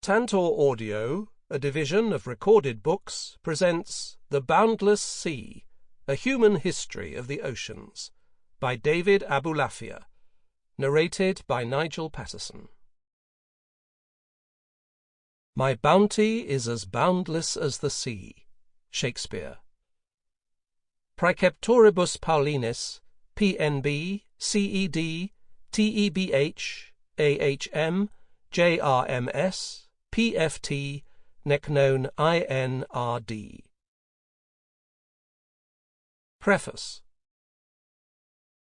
Tantor Audio, a division of recorded books, presents The Boundless Sea, A Human History of the Oceans, by David Abulafia, narrated by Nigel Patterson. My bounty is as boundless as the sea. Shakespeare. Praeceptoribus Paulinis, PNB, CED, TEBH, AHM, JRMS, PFT, nec non INRD. Preface.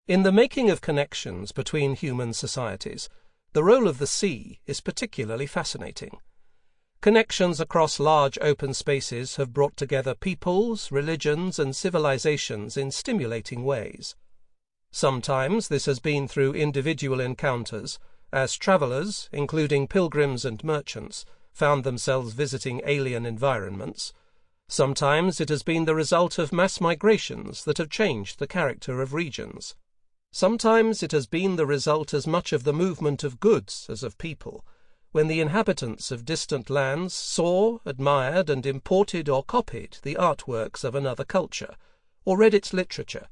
In the making of connections between human societies, the role of the sea is particularly fascinating. Connections across large open spaces have brought together peoples, religions, and civilizations in stimulating ways. Sometimes this has been through individual encounters, as travellers, including pilgrims and merchants, found themselves visiting alien environments. Sometimes it has been the result of mass migrations that have changed the character of regions. Sometimes it has been the result as much of the movement of goods as of people, when the inhabitants of distant lands saw, admired, and imported or copied the artworks of another culture, or read its literature,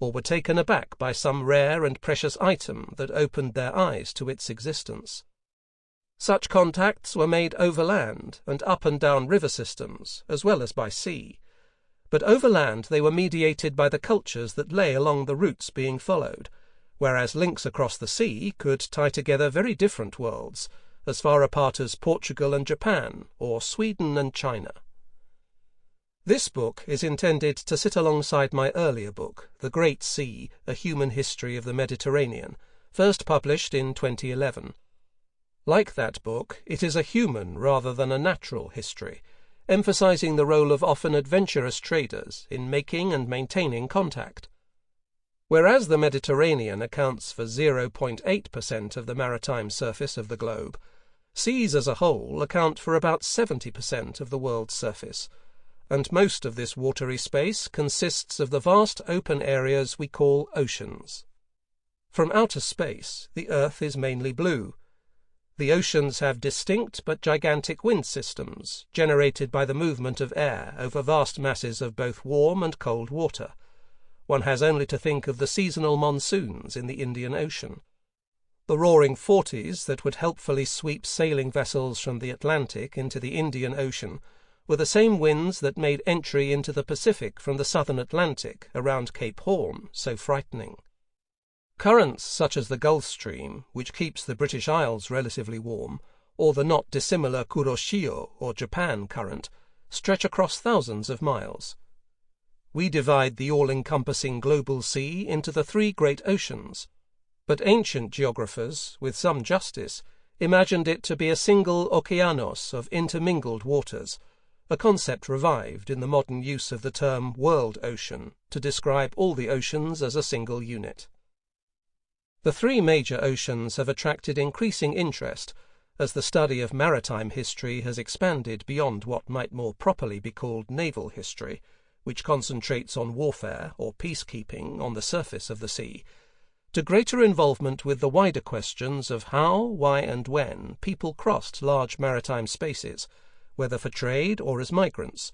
or were taken aback by some rare and precious item that opened their eyes to its existence. Such contacts were made overland and up and down river systems, as well as by sea. But overland they were mediated by the cultures that lay along the routes being followed, whereas links across the sea could tie together very different worlds, as far apart as Portugal and Japan, or Sweden and China. This book is intended to sit alongside my earlier book, The Great Sea, A Human History of the Mediterranean, first published in 2011. Like that book, it is a human rather than a natural history, emphasizing the role of often adventurous traders in making and maintaining contact. Whereas the Mediterranean accounts for 0.8% of the maritime surface of the globe, seas as a whole account for about 70% of the world's surface, and most of this watery space consists of the vast open areas we call oceans. From outer space, the earth is mainly blue. The oceans have distinct but gigantic wind systems, generated by the movement of air over vast masses of both warm and cold water. One has only to think of the seasonal monsoons in the Indian Ocean. The roaring forties that would helpfully sweep sailing vessels from the Atlantic into the Indian Ocean were the same winds that made entry into the Pacific from the southern Atlantic around Cape Horn so frightening. Currents such as the Gulf Stream, which keeps the British Isles relatively warm, or the not dissimilar Kuroshio or Japan current, stretch across thousands of miles. We divide the all-encompassing global sea into the three great oceans, but ancient geographers, with some justice, imagined it to be a single okeanos of intermingled waters, a concept revived in the modern use of the term world ocean to describe all the oceans as a single unit. The three major oceans have attracted increasing interest as the study of maritime history has expanded beyond what might more properly be called naval history, which concentrates on warfare or peacekeeping on the surface of the sea, to greater involvement with the wider questions of how, why, and when people crossed large maritime spaces, whether for trade or as migrants,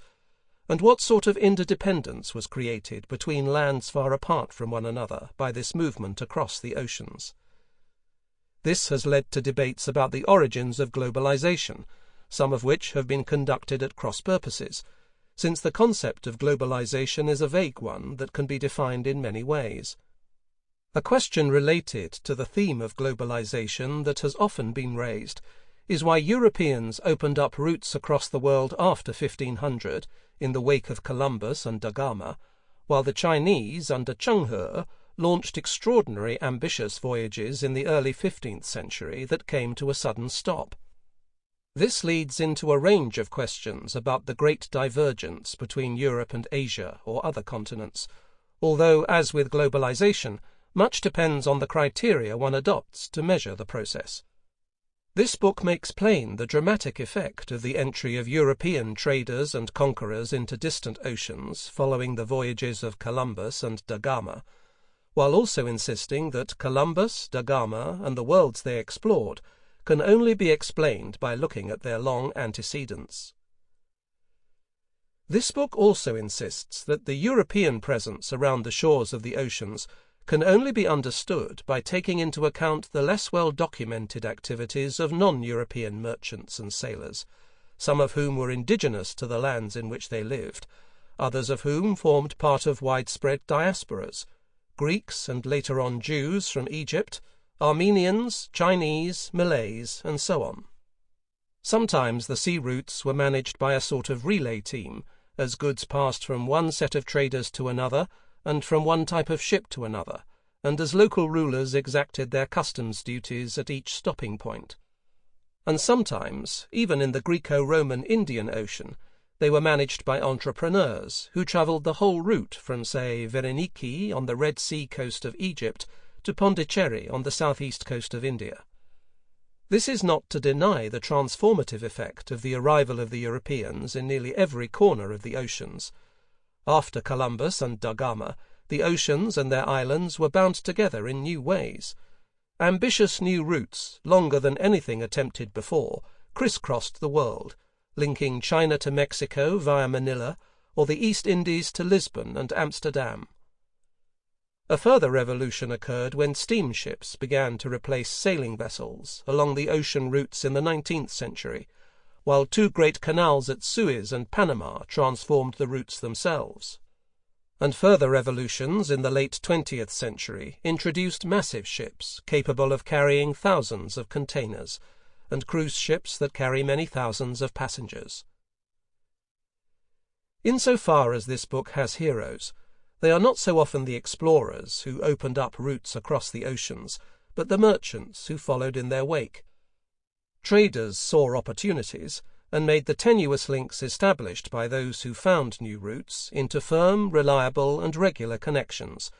and what sort of interdependence was created between lands far apart from one another by this movement across the oceans. This has led to debates about the origins of globalization, some of which have been conducted at cross purposes, since the concept of globalization is a vague one that can be defined in many ways. A question related to the theme of globalization that has often been raised is why Europeans opened up routes across the world after 1500 in the wake of Columbus and da Gama, while the Chinese under Cheng He launched extraordinary ambitious voyages in the early 15th century that came to a sudden stop. This leads into a range of questions about the great divergence between Europe and Asia or other continents, although, as with globalization, much depends on the criteria one adopts to measure the process. This book makes plain the dramatic effect of the entry of European traders and conquerors into distant oceans following the voyages of Columbus and da Gama, while also insisting that Columbus, da Gama, and the worlds they explored can only be explained by looking at their long antecedents. This book also insists that the European presence around the shores of the oceans can only be understood by taking into account the less well-documented activities of non-European merchants and sailors, some of whom were indigenous to the lands in which they lived, others of whom formed part of widespread diasporas, Greeks and later on Jews from Egypt, Armenians, Chinese, Malays, and so on. Sometimes the sea routes were managed by a sort of relay team, as goods passed from one set of traders to another, and from one type of ship to another, and as local rulers exacted their customs duties at each stopping point. And sometimes, even in the Greco-Roman Indian Ocean, they were managed by entrepreneurs who travelled the whole route from, say, Vareniki on the Red Sea coast of Egypt to Pondicherry on the southeast coast of India. This is not to deny the transformative effect of the arrival of the Europeans in nearly every corner of the oceans. After Columbus and da Gama, the oceans and their islands were bound together in new ways. Ambitious new routes, longer than anything attempted before, crisscrossed the world, linking China to Mexico via Manila, or the East Indies to Lisbon and Amsterdam. A further revolution occurred when steamships began to replace sailing vessels along the ocean routes in the 19th century, while two great canals at Suez and Panama transformed the routes themselves. And further revolutions in the late 20th century introduced massive ships capable of carrying thousands of containers, and cruise ships that carry many thousands of passengers. Insofar as this book has heroes, they are not so often the explorers who opened up routes across the oceans, but the merchants who followed in their wake. Traders saw opportunities and made the tenuous links established by those who found new routes into firm, reliable, and regular connections,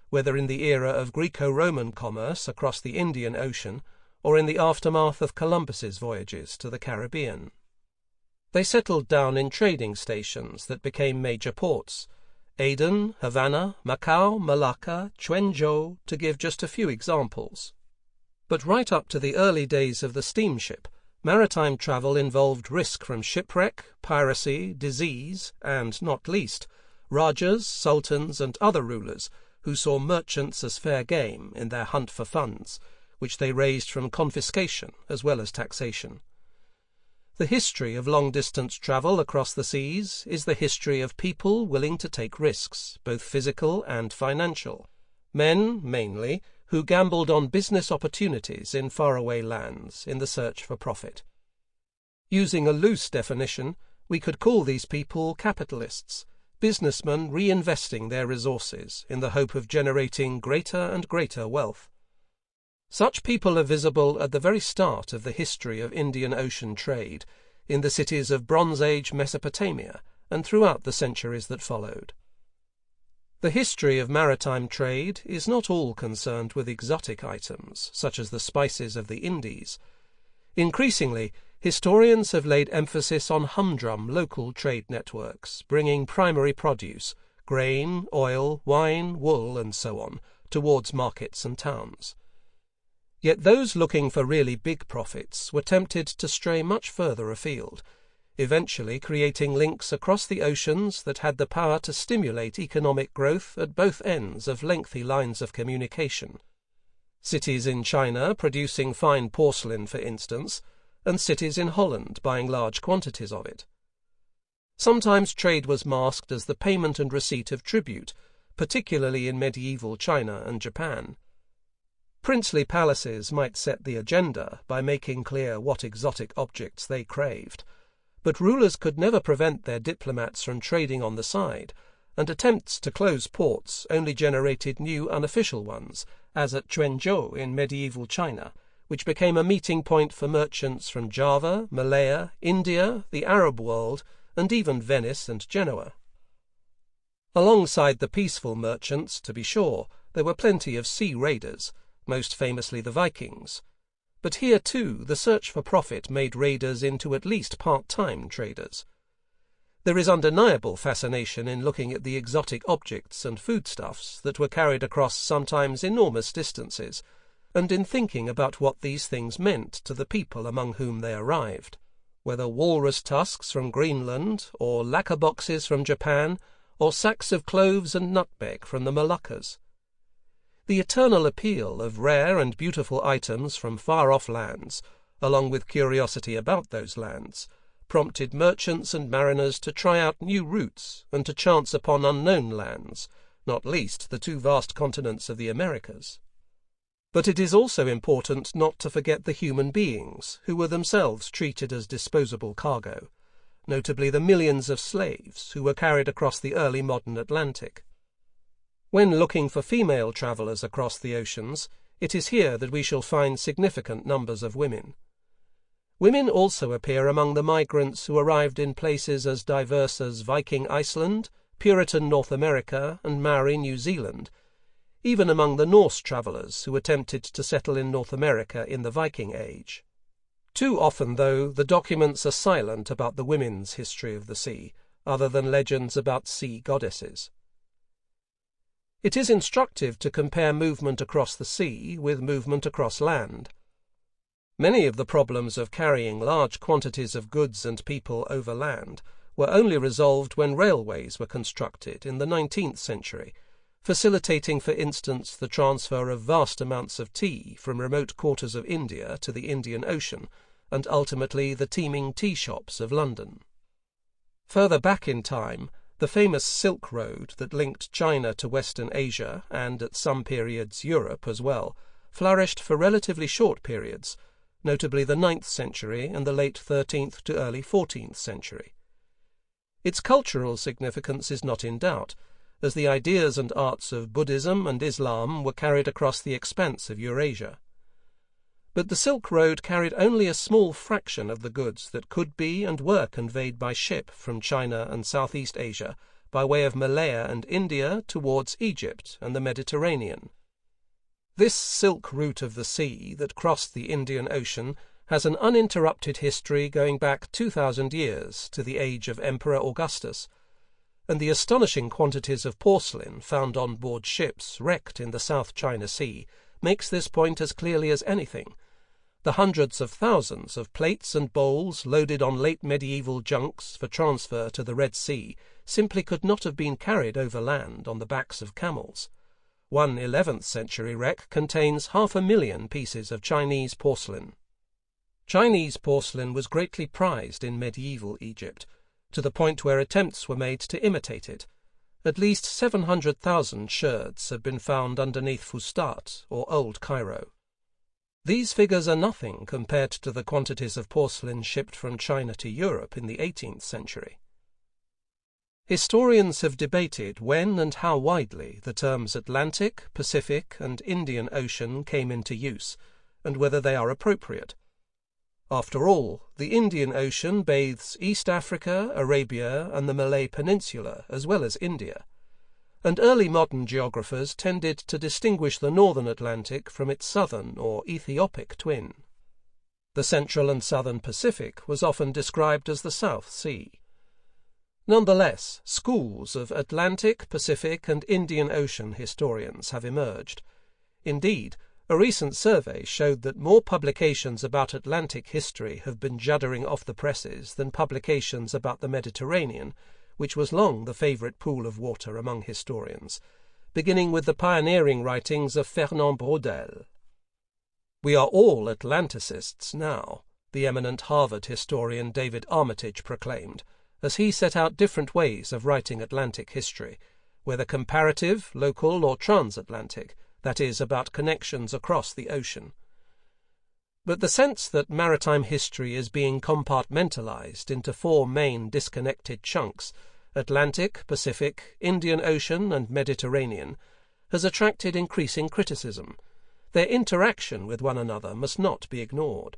whether in the era of Greco-Roman commerce across the Indian Ocean or in the aftermath of Columbus's voyages to the Caribbean. They settled down in trading stations that became major ports, Aden, Havana, Macau, Malacca, Quanzhou, to give just a few examples. But right up to the early days of the steamship, maritime travel involved risk from shipwreck, piracy, disease, and, not least, rajas, sultans, and other rulers who saw merchants as fair game in their hunt for funds, which they raised from confiscation as well as taxation. The history of long-distance travel across the seas is the history of people willing to take risks, both physical and financial. Men, mainly, who gambled on business opportunities in faraway lands in the search for profit. Using a loose definition, we could call these people capitalists, businessmen reinvesting their resources in the hope of generating greater and greater wealth. Such people are visible at the very start of the history of Indian Ocean trade, in the cities of Bronze Age Mesopotamia, and throughout the centuries that followed. The history of maritime trade is not all concerned with exotic items, such as the spices of the Indies. Increasingly, historians have laid emphasis on humdrum local trade networks, bringing primary produce, grain, oil, wine, wool, and so on, towards markets and towns. Yet those looking for really big profits were tempted to stray much further afield, eventually creating links across the oceans that had the power to stimulate economic growth at both ends of lengthy lines of communication. Cities in China producing fine porcelain, for instance, and cities in Holland buying large quantities of it. Sometimes trade was masked as the payment and receipt of tribute, particularly in medieval China and Japan. Princely palaces might set the agenda by making clear what exotic objects they craved, but rulers could never prevent their diplomats from trading on the side, and attempts to close ports only generated new unofficial ones, as at Quanzhou in medieval China, which became a meeting point for merchants from Java, Malaya, India, the Arab world, and even Venice and Genoa. Alongside the peaceful merchants, to be sure, there were plenty of sea raiders, most famously the Vikings. But here, too, the search for profit made raiders into at least part-time traders. There is undeniable fascination in looking at the exotic objects and foodstuffs that were carried across sometimes enormous distances, and in thinking about what these things meant to the people among whom they arrived, whether walrus tusks from Greenland, or lacquer boxes from Japan, or sacks of cloves and nutmeg from the Moluccas. The eternal appeal of rare and beautiful items from far-off lands, along with curiosity about those lands, prompted merchants and mariners to try out new routes and to chance upon unknown lands, not least the two vast continents of the Americas. But it is also important not to forget the human beings who were themselves treated as disposable cargo, notably the millions of slaves who were carried across the early modern Atlantic. When looking for female travellers across the oceans, it is here that we shall find significant numbers of women. Women also appear among the migrants who arrived in places as diverse as Viking Iceland, Puritan North America, and Maori New Zealand, even among the Norse travellers who attempted to settle in North America in the Viking Age. Too often, though, the documents are silent about the women's history of the sea, other than legends about sea goddesses. It is instructive to compare movement across the sea with movement across land. Many of the problems of carrying large quantities of goods and people over land were only resolved when railways were constructed in the 19th century, facilitating, for instance, the transfer of vast amounts of tea from remote quarters of India to the Indian Ocean, and ultimately the teeming tea shops of London. Further back in time, the famous Silk Road that linked China to Western Asia, and at some periods Europe as well, flourished for relatively short periods, notably the 9th century and the late 13th to early 14th century. Its cultural significance is not in doubt, as the ideas and arts of Buddhism and Islam were carried across the expanse of Eurasia. But the Silk Road carried only a small fraction of the goods that could be and were conveyed by ship from China and Southeast Asia by way of Malaya and India towards Egypt and the Mediterranean. This silk route of the sea that crossed the Indian Ocean has an uninterrupted history going back 2,000 years to the age of Emperor Augustus, and the astonishing quantities of porcelain found on board ships wrecked in the South China Sea makes this point as clearly as anything. The hundreds of thousands of plates and bowls loaded on late medieval junks for transfer to the Red Sea simply could not have been carried overland on the backs of camels. One 11th century wreck contains 500,000 pieces of Chinese porcelain. Chinese porcelain was greatly prized in medieval Egypt, to the point where attempts were made to imitate it. At least 700,000 sherds have been found underneath Fustat, or Old Cairo. These figures are nothing compared to the quantities of porcelain shipped from China to Europe in the 18th century. Historians have debated when and how widely the terms Atlantic, Pacific, and Indian Ocean came into use, and whether they are appropriate. After all, the Indian Ocean bathes East Africa, Arabia, and the Malay Peninsula, as well as India, and early modern geographers tended to distinguish the northern Atlantic from its southern or Ethiopic twin. The central and southern Pacific was often described as the South Sea. Nonetheless, schools of Atlantic, Pacific, and Indian Ocean historians have emerged. Indeed, a recent survey showed that more publications about Atlantic history have been juddering off the presses than publications about the Mediterranean, which was long the favourite pool of water among historians, beginning with the pioneering writings of Fernand Braudel. "We are all Atlanticists now," the eminent Harvard historian David Armitage proclaimed, as he set out different ways of writing Atlantic history, whether comparative, local, or transatlantic, that is, about connections across the ocean. But the sense that maritime history is being compartmentalized into four main disconnected chunks, Atlantic, Pacific, Indian Ocean, and Mediterranean, has attracted increasing criticism. Their interaction with one another must not be ignored.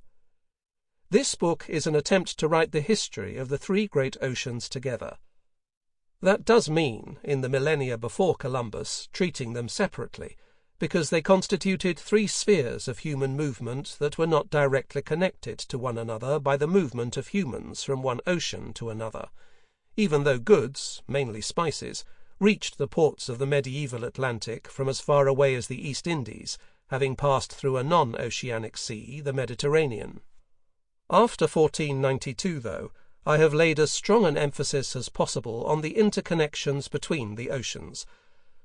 This book is an attempt to write the history of the three great oceans together. That does mean, in the millennia before Columbus, treating them separately, because they constituted three spheres of human movement that were not directly connected to one another by the movement of humans from one ocean to another, even though goods, mainly spices, reached the ports of the medieval Atlantic from as far away as the East Indies, having passed through a non-oceanic sea, the Mediterranean. After 1492, though, I have laid as strong an emphasis as possible on the interconnections between the oceans,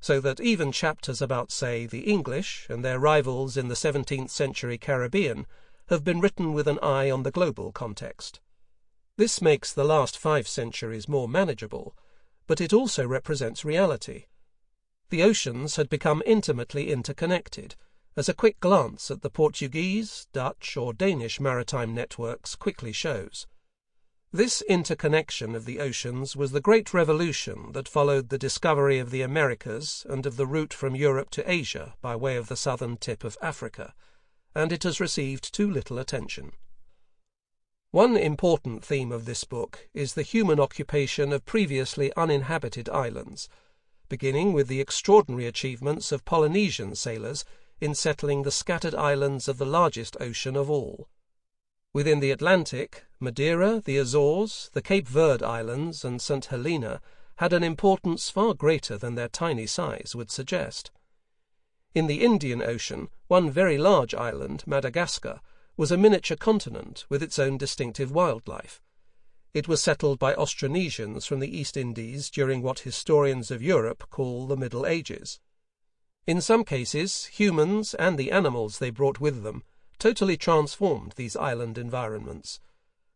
so that even chapters about, say, the English and their rivals in the 17th century Caribbean have been written with an eye on the global context. This makes the last 5 centuries more manageable, but it also represents reality. The oceans had become intimately interconnected, as a quick glance at the Portuguese, Dutch, or Danish maritime networks quickly shows. This interconnection of the oceans was the great revolution that followed the discovery of the Americas and of the route from Europe to Asia by way of the southern tip of Africa, and it has received too little attention. One important theme of this book is the human occupation of previously uninhabited islands, beginning with the extraordinary achievements of Polynesian sailors in settling the scattered islands of the largest ocean of all. Within the Atlantic, Madeira, the Azores, the Cape Verde Islands, and St. Helena had an importance far greater than their tiny size would suggest. In the Indian Ocean, one very large island, Madagascar, was a miniature continent with its own distinctive wildlife. It was settled by Austronesians from the East Indies during what historians of Europe call the Middle Ages. In some cases, humans and the animals they brought with them totally transformed these island environments.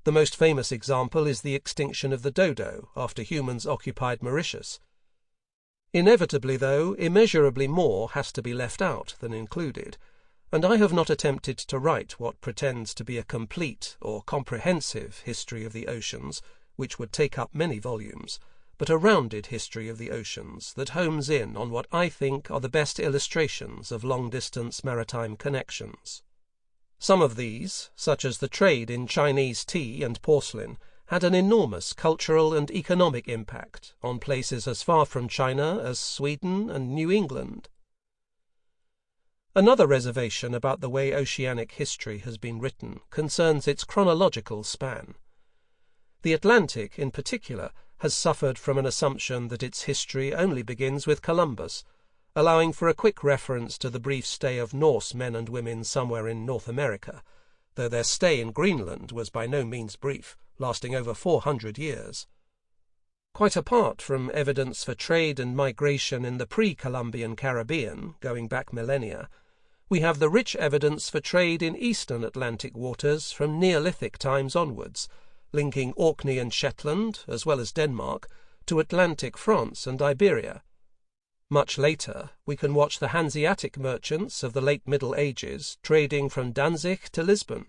The most famous example is the extinction of the dodo after humans occupied Mauritius. Inevitably, though, immeasurably more has to be left out than included, and I have not attempted to write what pretends to be a complete or comprehensive history of the oceans, which would take up many volumes, but a rounded history of the oceans that homes in on what I think are the best illustrations of long-distance maritime connections. Some of these, such as the trade in Chinese tea and porcelain, had an enormous cultural and economic impact on places as far from China as Sweden and New England. Another reservation about the way oceanic history has been written concerns its chronological span. The Atlantic, in particular, has suffered from an assumption that its history only begins with Columbus, allowing for a quick reference to the brief stay of Norse men and women somewhere in North America, though their stay in Greenland was by no means brief, lasting over 400 years. Quite apart from evidence for trade and migration in the pre-Columbian Caribbean, going back millennia, we have the rich evidence for trade in eastern Atlantic waters from Neolithic times onwards, linking Orkney and Shetland, as well as Denmark, to Atlantic France and Iberia. Much later, we can watch the Hanseatic merchants of the late Middle Ages trading from Danzig to Lisbon.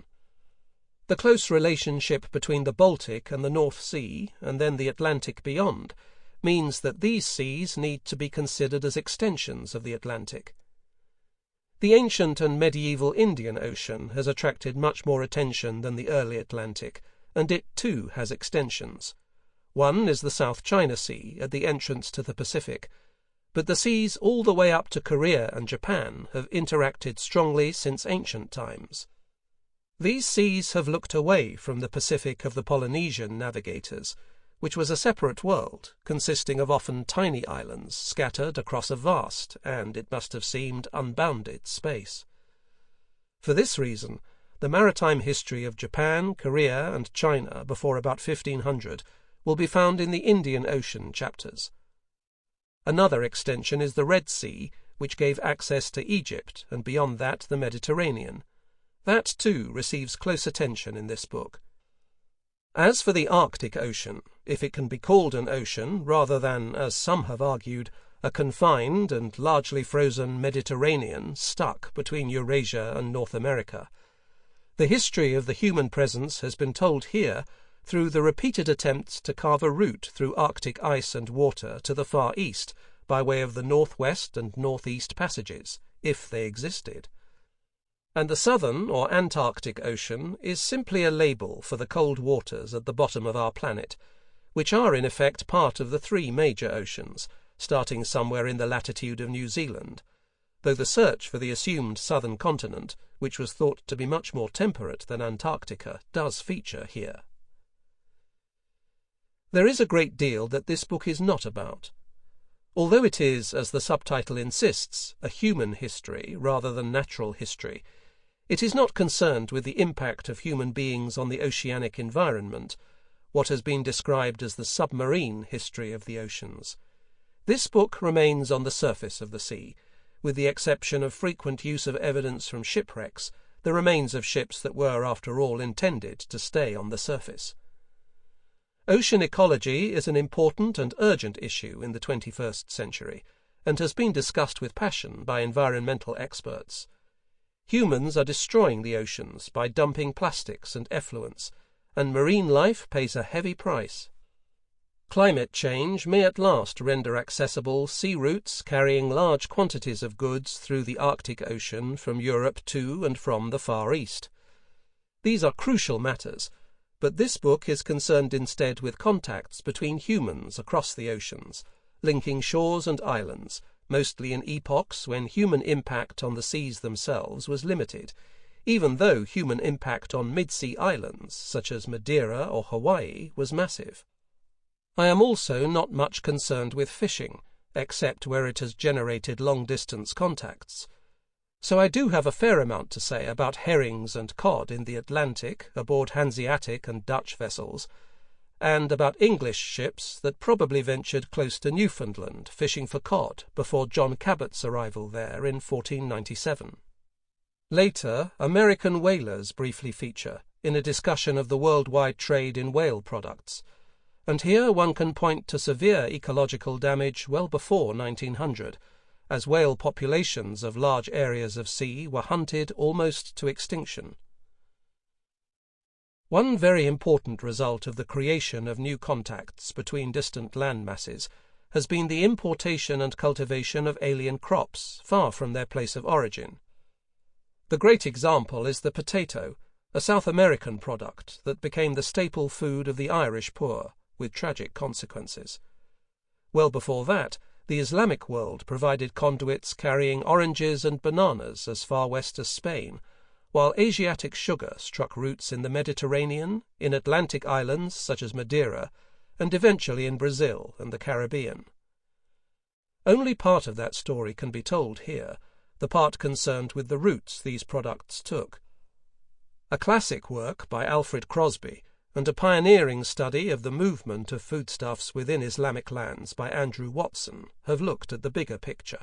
The close relationship between the Baltic and the North Sea, and then the Atlantic beyond, means that these seas need to be considered as extensions of the Atlantic. The ancient and medieval Indian Ocean has attracted much more attention than the early Atlantic, and it too has extensions. One is the South China Sea at the entrance to the Pacific, but the seas all the way up to Korea and Japan have interacted strongly since ancient times. These seas have looked away from the Pacific of the Polynesian navigators, which was a separate world, consisting of often tiny islands scattered across a vast and, it must have seemed, unbounded space. For this reason, the maritime history of Japan, Korea, and China before about 1500 will be found in the Indian Ocean chapters. Another extension is the Red Sea, which gave access to Egypt, and beyond that the Mediterranean. That, too, receives close attention in this book. As for the Arctic Ocean, if it can be called an ocean rather than, as some have argued, a confined and largely frozen Mediterranean stuck between Eurasia and North America, the history of the human presence has been told here through the repeated attempts to carve a route through Arctic ice and water to the Far East by way of the northwest and northeast passages, if they existed. And the Southern or Antarctic Ocean is simply a label for the cold waters at the bottom of our planet, which are in effect part of the 3 major oceans, starting somewhere in the latitude of New Zealand, though the search for the assumed southern continent, which was thought to be much more temperate than Antarctica, does feature here. There is a great deal that this book is not about. Although it is, as the subtitle insists, a human history rather than natural history, it is not concerned with the impact of human beings on the oceanic environment, what has been described as the submarine history of the oceans. This book remains on the surface of the sea, with the exception of frequent use of evidence from shipwrecks, the remains of ships that were, after all, intended to stay on the surface. Ocean ecology is an important and urgent issue in the 21st century, and has been discussed with passion by environmental experts. Humans are destroying the oceans by dumping plastics and effluents, and marine life pays a heavy price. Climate change may at last render accessible sea routes carrying large quantities of goods through the Arctic Ocean from Europe to and from the Far East. These are crucial matters, but this book is concerned instead with contacts between humans across the oceans, linking shores and islands, mostly in epochs when human impact on the seas themselves was limited, even though human impact on mid-sea islands, such as Madeira or Hawaii, was massive. I am also not much concerned with fishing, except where it has generated long-distance contacts. So I do have a fair amount to say about herrings and cod in the Atlantic aboard Hanseatic and Dutch vessels, and about English ships that probably ventured close to Newfoundland fishing for cod before John Cabot's arrival there in 1497. Later, American whalers briefly feature in a discussion of the worldwide trade in whale products, and here one can point to severe ecological damage well before 1900, as whale populations of large areas of sea were hunted almost to extinction. One very important result of the creation of new contacts between distant land masses has been the importation and cultivation of alien crops far from their place of origin. The great example is the potato, a South American product that became the staple food of the Irish poor, with tragic consequences. Well before that, the Islamic world provided conduits carrying oranges and bananas as far west as Spain, while Asiatic sugar struck roots in the Mediterranean, in Atlantic islands such as Madeira, and eventually in Brazil and the Caribbean. Only part of that story can be told here, the part concerned with the routes these products took. A classic work by Alfred Crosby and a pioneering study of the movement of foodstuffs within Islamic lands by Andrew Watson have looked at the bigger picture.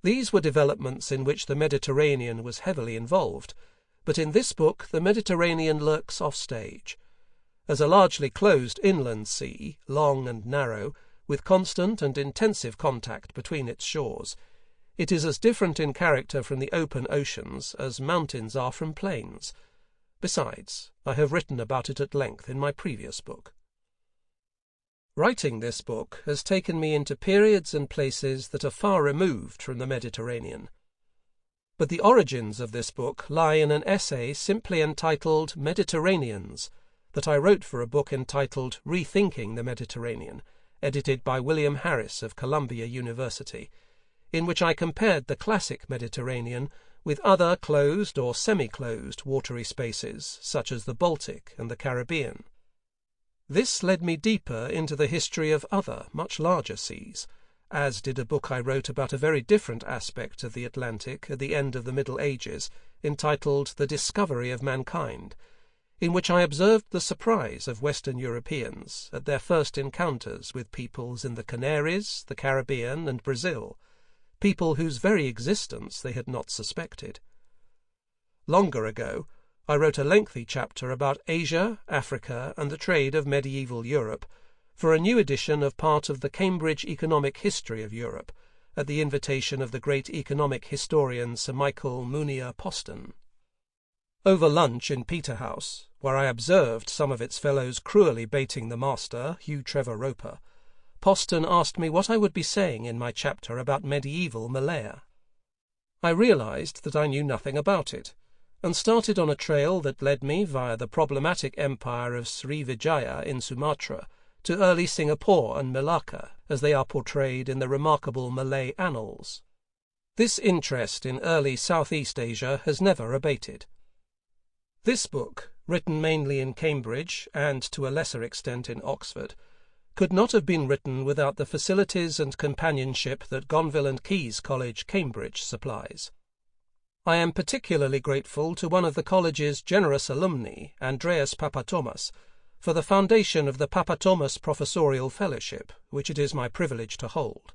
These were developments in which the Mediterranean was heavily involved, but in this book the Mediterranean lurks offstage. As a largely closed inland sea, long and narrow, with constant and intensive contact between its shores, it is as different in character from the open oceans as mountains are from plains. Besides, I have written about it at length in my previous book. Writing this book has taken me into periods and places that are far removed from the Mediterranean. But the origins of this book lie in an essay simply entitled Mediterraneans, that I wrote for a book entitled Rethinking the Mediterranean, edited by William Harris of Columbia University, in which I compared the classic Mediterranean with other closed or semi-closed watery spaces, such as the Baltic and the Caribbean. This led me deeper into the history of other, much larger seas, as did a book I wrote about a very different aspect of the Atlantic at the end of the Middle Ages, entitled The Discovery of Mankind, in which I observed the surprise of Western Europeans at their first encounters with peoples in the Canaries, the Caribbean, and Brazil, people whose very existence they had not suspected. Longer ago, I wrote a lengthy chapter about Asia, Africa, and the trade of medieval Europe for a new edition of part of the Cambridge Economic History of Europe, at the invitation of the great economic historian Sir Michael Mounier-Poston. Over lunch in Peterhouse, where I observed some of its fellows cruelly baiting the master, Hugh Trevor Roper, Poston asked me what I would be saying in my chapter about medieval Malaya. I realized that I knew nothing about it, and started on a trail that led me via the problematic empire of Srivijaya in Sumatra to early Singapore and Malacca, as they are portrayed in the remarkable Malay annals. This interest in early Southeast Asia has never abated. This book, written mainly in Cambridge and to a lesser extent in Oxford, could not have been written without the facilities and companionship that Gonville and Caius College, Cambridge, supplies. I am particularly grateful to one of the college's generous alumni, Andreas Papathomas, for the foundation of the Papathomas Professorial Fellowship, which it is my privilege to hold.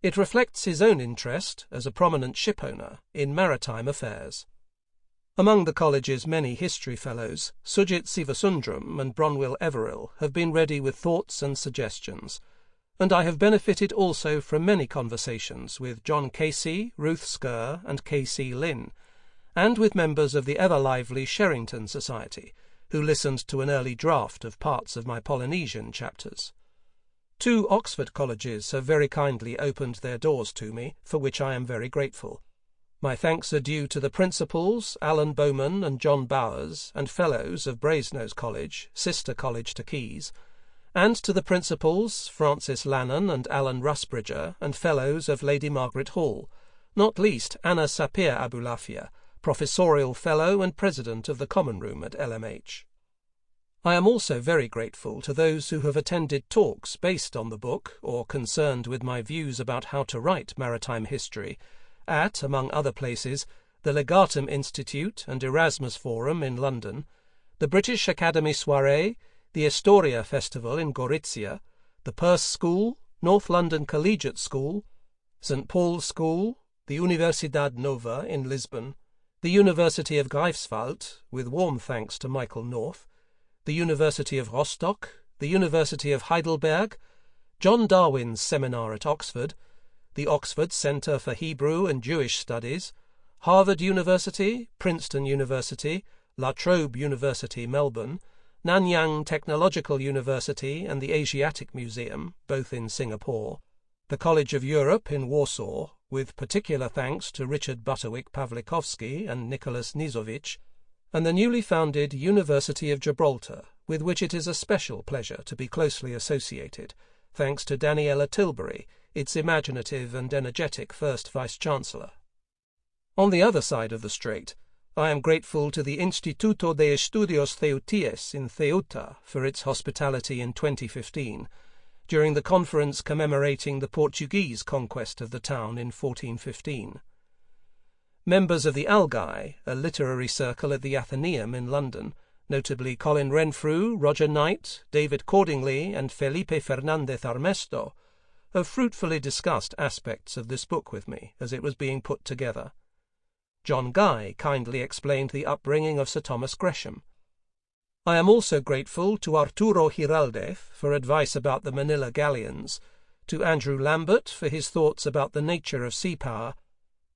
It reflects his own interest, as a prominent shipowner, in maritime affairs. Among the college's many history fellows, Sujit Sivasundram and Bronwyn Everill have been ready with thoughts and suggestions, and I have benefited also from many conversations with John Casey, Ruth Skerr, and K.C. Lynn, and with members of the ever-lively Sherrington Society, who listened to an early draft of parts of my Polynesian chapters. 2 Oxford colleges have very kindly opened their doors to me, for which I am very grateful. My thanks are due to the principals, Alan Bowman and John Bowers, and fellows of Brasenose College, sister college to Caius, and to the principals, Francis Lannon and Alan Rusbridger, and fellows of Lady Margaret Hall, not least Anna Sapir Abulafia, professorial fellow and president of the Common Room at LMH. I am also very grateful to those who have attended talks based on the book or concerned with my views about how to write maritime history at, among other places, the Legatum Institute and Erasmus Forum in London, the British Academy Soirée, the Astoria Festival in Gorizia, the Perse School, North London Collegiate School, St. Paul's School, the Universidad Nova in Lisbon, the University of Greifswald, with warm thanks to Michael North, the University of Rostock, the University of Heidelberg, John Darwin's seminar at Oxford, the Oxford Centre for Hebrew and Jewish Studies, Harvard University, Princeton University, La Trobe University, Melbourne, Nanyang Technological University and the Asiatic Museum, both in Singapore, the College of Europe in Warsaw, with particular thanks to Richard Butterwick Pawlikowski and Nicholas Nizovic, and the newly founded University of Gibraltar, with which it is a special pleasure to be closely associated, thanks to Daniela Tilbury, its imaginative and energetic first Vice-Chancellor. On the other side of the strait, I am grateful to the Instituto de Estudios Ceutíes in Ceuta for its hospitality in 2015, during the conference commemorating the Portuguese conquest of the town in 1415. Members of the Algai, a literary circle at the Athenaeum in London, notably Colin Renfrew, Roger Knight, David Cordingley, and Felipe Fernandez Armesto, have fruitfully discussed aspects of this book with me as it was being put together. John Guy kindly explained the upbringing of Sir Thomas Gresham. I am also grateful to Arturo Giraldez for advice about the Manila galleons, to Andrew Lambert for his thoughts about the nature of sea power,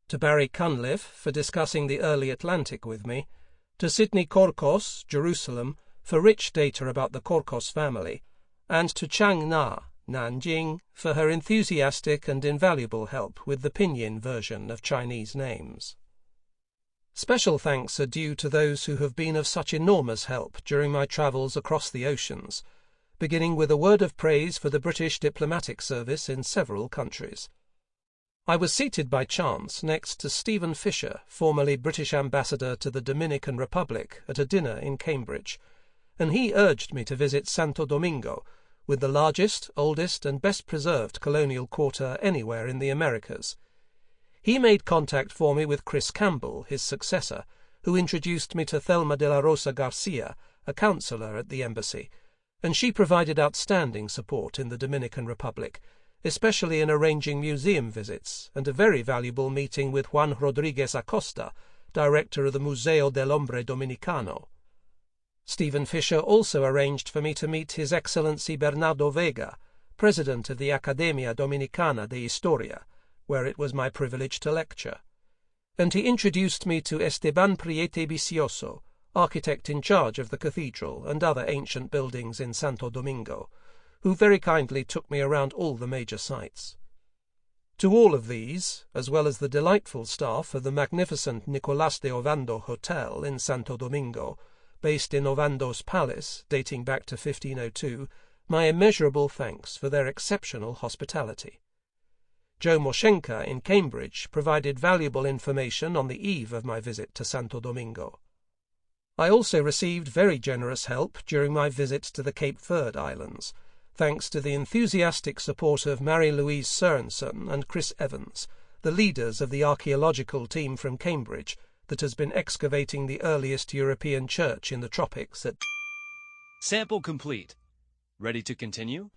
to Barry Cunliffe for discussing the early Atlantic with me, to Sidney Korkos, Jerusalem, for rich data about the Korkos family, and to Chang Na, Nanjing, for her enthusiastic and invaluable help with the pinyin version of Chinese names. Special thanks are due to those who have been of such enormous help during my travels across the oceans, beginning with a word of praise for the British diplomatic service in several countries. I was seated by chance next to Stephen Fisher, formerly British Ambassador to the Dominican Republic, at a dinner in Cambridge, and he urged me to visit Santo Domingo, with the largest, oldest, and best preserved colonial quarter anywhere in the Americas. He made contact for me with Chris Campbell, his successor, who introduced me to Thelma de la Rosa Garcia, a counsellor at the embassy, and she provided outstanding support in the Dominican Republic, especially in arranging museum visits, and a very valuable meeting with Juan Rodriguez Acosta, director of the Museo del Hombre Dominicano. Stephen Fisher also arranged for me to meet His Excellency Bernardo Vega, president of the Academia Dominicana de Historia, where it was my privilege to lecture, and he introduced me to Esteban Priete Vicioso, architect in charge of the cathedral and other ancient buildings in Santo Domingo, who very kindly took me around all the major sites. To all of these, as well as the delightful staff of the magnificent Nicolás de Ovando Hotel in Santo Domingo, based in Ovando's Palace, dating back to 1502, my immeasurable thanks for their exceptional hospitality. Joe Moshenka in Cambridge provided valuable information on the eve of my visit to Santo Domingo. I also received very generous help during my visits to the Cape Verde Islands, thanks to the enthusiastic support of Mary-Louise Sørensen and Chris Evans, the leaders of the archaeological team from Cambridge that has been excavating the earliest European church in the tropics at... Sample complete. Ready to continue?